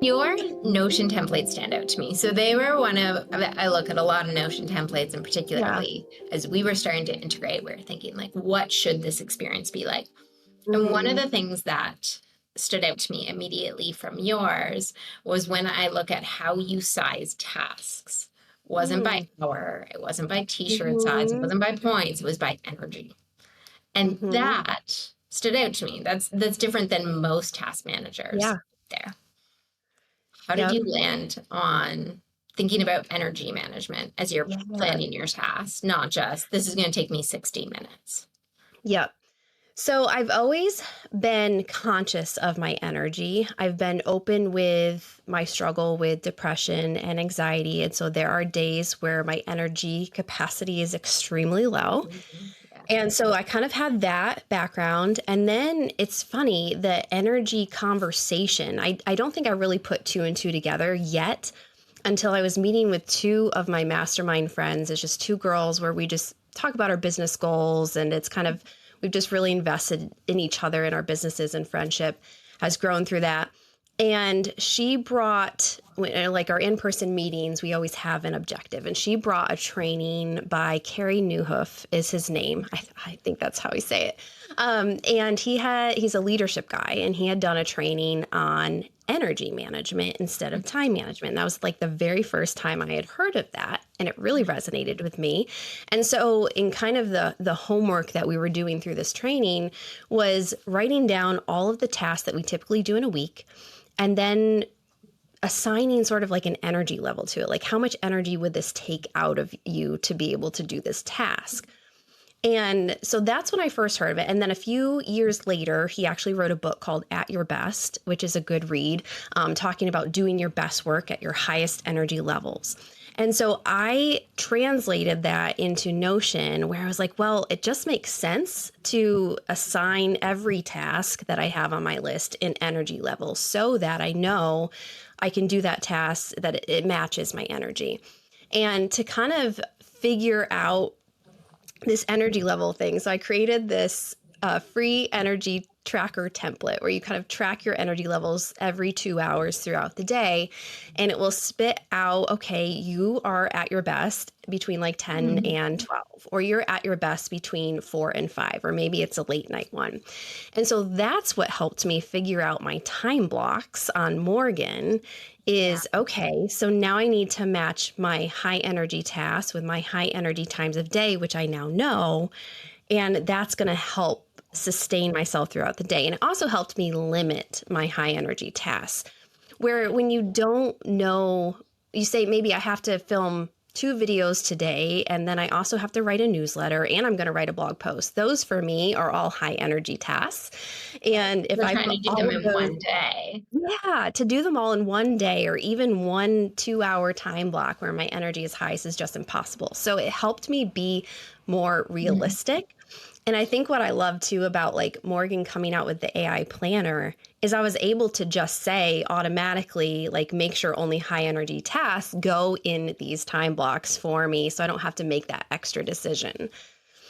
Your Notion templates stand out to me. So they were I look at a lot of Notion templates, and Yeah. particularly as we were starting to integrate, we were thinking, like, what should this experience be like? And one of Mm, the things that stood out to me immediately from yours was when I look at how you size tasks. It wasn't by mm, hour, it wasn't by t-shirt size, it mhm, wasn't by points, it was by energy. And mhm. that stood out to me. That's different than most task managers Yeah. there. How did Yep. you land on thinking about energy management as you're Yeah. planning your tasks, not just this is going to take me 60 minutes? Yep. So I've always been conscious of my energy. I've been open with my struggle with depression and anxiety. And so there are days where my energy capacity is extremely low. Yeah. And so I kind of had that background. And then it's funny, the energy conversation, I don't think I really put two and two together yet until I was meeting with two of my mastermind friends. It's just two girls where we just talk about our business goals. And it's kind of, we've just really invested in each other and our businesses, and friendship has grown through that. And she brought, like, our in-person meetings, we always have an objective. And she brought a training by Carey Newhoof is his name. I think that's how we say it. And he's a leadership guy, and he had done a training on energy management instead of time management. And that was like the very first time I had heard of that. And it really resonated with me. And so in kind of the homework that we were doing through this training was writing down all of the tasks that we typically do in a week, and then assigning sort of like an energy level to it. Like, how much energy would this take out of you to be able to do this task? And so that's when I first heard of it. And then a few years later, he actually wrote a book called At Your Best, which is a good read, talking about doing your best work at your highest energy levels. And so I translated that into Notion, where I was like, well, it just makes sense to assign every task that I have on my list an energy level so that I know I can do that task, that it matches my energy. And to kind of figure out this energy level thing. So I created this free energy tracker template where you kind of track your energy levels every 2 hours throughout the day. And it will spit out, okay, you are at your best between like 10 Mhm. and 12, or you're at your best between 4 and 5, or maybe it's a late night one. And so that's what helped me figure out my time blocks on Morgan Yeah. is, okay, so now I need to match my high energy tasks with my high energy times of day, which I now know. And that's going to help sustain myself throughout the day. And it also helped me limit my high energy tasks. Where when you don't know, you say, maybe I have to film 2 videos today, and then I also have to write a newsletter, and I'm going to write a blog post. Those for me are all high energy tasks. And if We're I trying put to do them all of in those, one day. yeah, to do them all in one day or even 1 2 hour time block where my energy is highest is just impossible. So it helped me be more Mhm. realistic. And I think what I love too about like Morgan coming out with the AI planner is I was able to just say automatically, like, make sure only high energy tasks go in these time blocks for me so I don't have to make that extra decision.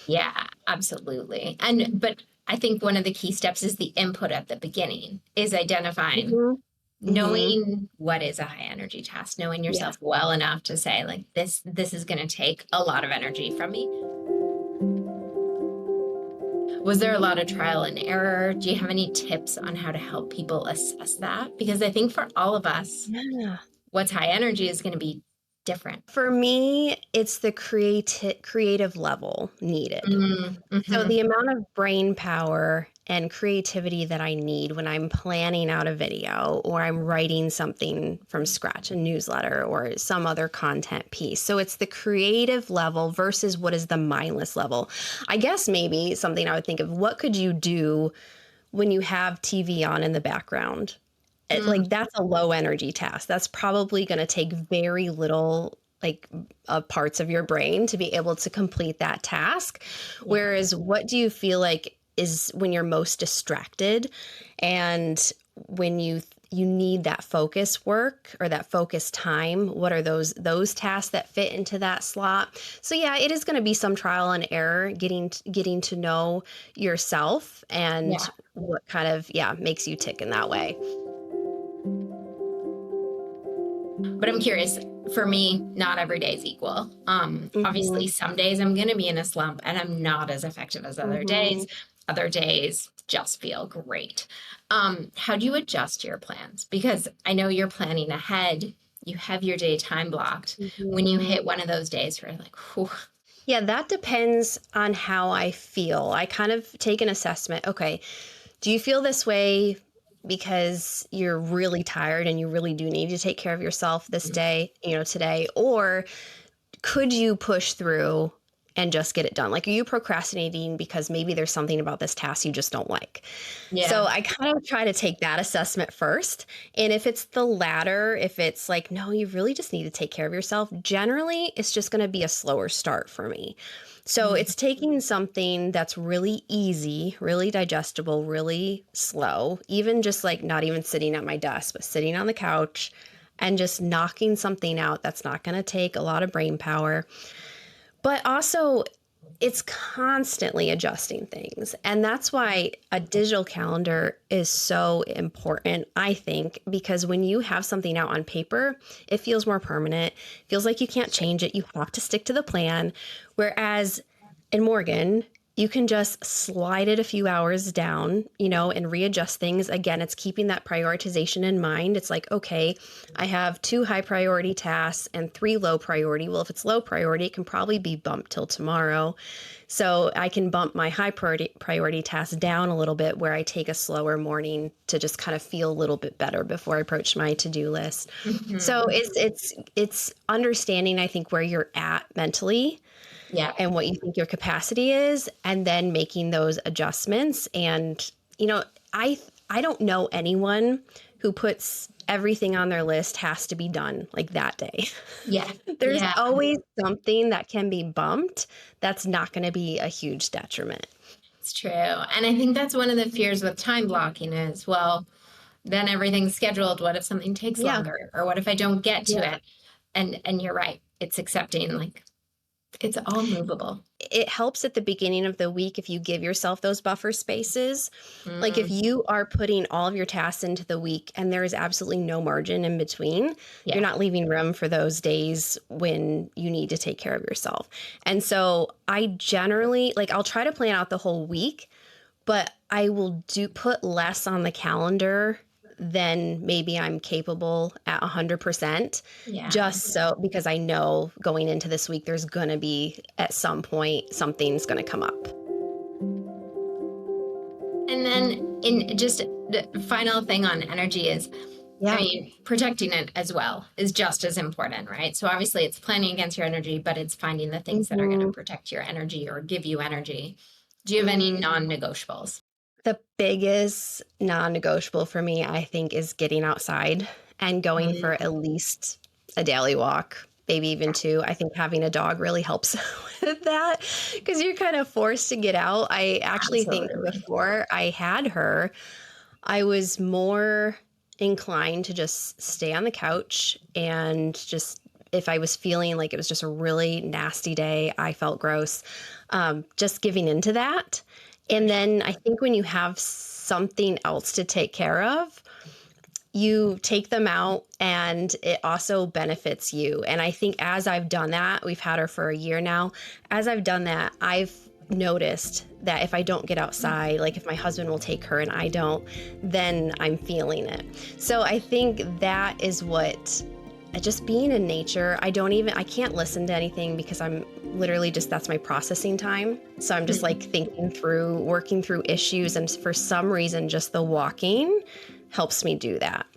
Yeah, absolutely. But I think one of the key steps is the input at the beginning, is identifying, Hmm. Hmm. knowing what is a high energy task, knowing Yeah. yourself well enough to say, like, this is going to take a lot of energy from me. Was there a lot of trial and error? Do you have any tips on how to help people assess that? Because I think for all of us, Yeah. what's high energy is going to be different. For me, it's the creative level needed. So Mm-hmm. the amount of brain power and creativity that I need when I'm planning out a video or I'm writing something from scratch, a newsletter or some other content piece. So it's the creative level versus what is the mindless level. I guess maybe something I would think of, what could you do when you have TV on in the background? Mm, Like, that's a low energy task. That's probably going to take very little like parts of your brain to be able to complete that task. yeah. Whereas what do you feel like is when you're most distracted, and when you you need that focus work or that focus time. What are those tasks that fit into that slot? So yeah, it is going to be some trial and error getting to know yourself and Yeah. what kind of makes you tick in that way. But I'm curious, for me, not every day is equal. Obviously, Mhm. some days I'm going to be in a slump and I'm not as effective as other days. Mhm. Other days just feel great. How do you adjust your plans? Because I know you're planning ahead. You have your day time blocked. When you Mhm. hit one of those days where you're like, whew, Yeah, that depends on how I feel. I kind of take an assessment. Okay, do you feel this way because you're really tired and you really do need to take care of yourself this day, today? Or could you push through and just get it done? Like, are you procrastinating because maybe there's something about this task you just don't like? So yeah, I kind of try to take that assessment first. And if it's the latter, if it's like, no, you really just need to take care of yourself, generally it's just going to be a slower start for me. So mm, it's taking something that's really easy, really digestible, really slow, even just like not even sitting at my desk, but sitting on the couch and just knocking something out that's not going to take a lot of brain power. But also, it's constantly adjusting things. And that's why a digital calendar is so important, I think, because when you have something out on paper, it feels more permanent. It feels like you can't change it. You have to stick to the plan. Whereas in Morgan, you can just slide it a few hours down, and readjust things. Again, it's keeping that prioritization in mind. It's like, okay, I have 2 high priority tasks and 3 low priority. Well, if it's low priority, it can probably be bumped till tomorrow. So I can bump my high priority tasks down a little bit where I take a slower morning to just kind of feel a little bit better before I approach my to-do list. So mhm, it's understanding, I think, where you're at mentally yeah, and what you think your capacity is, and then making those adjustments. And I I don't know anyone who puts everything on their list has to be done like that day. yeah, There's yeah. always something that can be bumped that's not going to be a huge detriment. It's true. And I think that's one of the fears with time blocking is, well, then everything's scheduled. What if something takes Yeah. longer? Or what if I don't get to Yeah. it? And you're right. It's accepting like it's all movable. It helps at the beginning of the week if you give yourself those buffer spaces. Like if Mm, you are putting all of your tasks into the week and there is absolutely no margin in between, you're yeah. not leaving room for those days when you need to take care of yourself. And so I generally like I'll try to plan out the whole week, but I will do put less on the calendar than maybe I'm capable at 100%, Yeah. just so because I know going into this week there's going to be at some point something's going to come up. And then in just the final thing on energy is, I Yeah. mean, protecting it as well is just as important, right? So obviously it's planning against your energy, but it's finding the things that are going to Mhm. protect your energy or give you energy. Do you have any Mhm. non-negotiables? The biggest non-negotiable for me, I think, is getting outside and going for Mm, at least a daily walk, maybe even 2. I think having a dog really helps with that because you're kind of forced to get out. I actually think absolutely. before I had her, I was more inclined to just stay on the couch and just if I was feeling like it was just a really nasty day, I felt gross, just giving into that. For And sure. then I think when you have something else to take care of, you take them out and it also benefits you. And I think as I've done that, we've had her for a year now. As I've done that, I've noticed that if I don't get outside, like if my husband will take her and I don't, then I'm feeling it. So I think that is what just being in nature, I can't listen to anything because I'm literally just that's my processing time. So I'm just like thinking through, working through issues. And for some reason, just the walking helps me do that.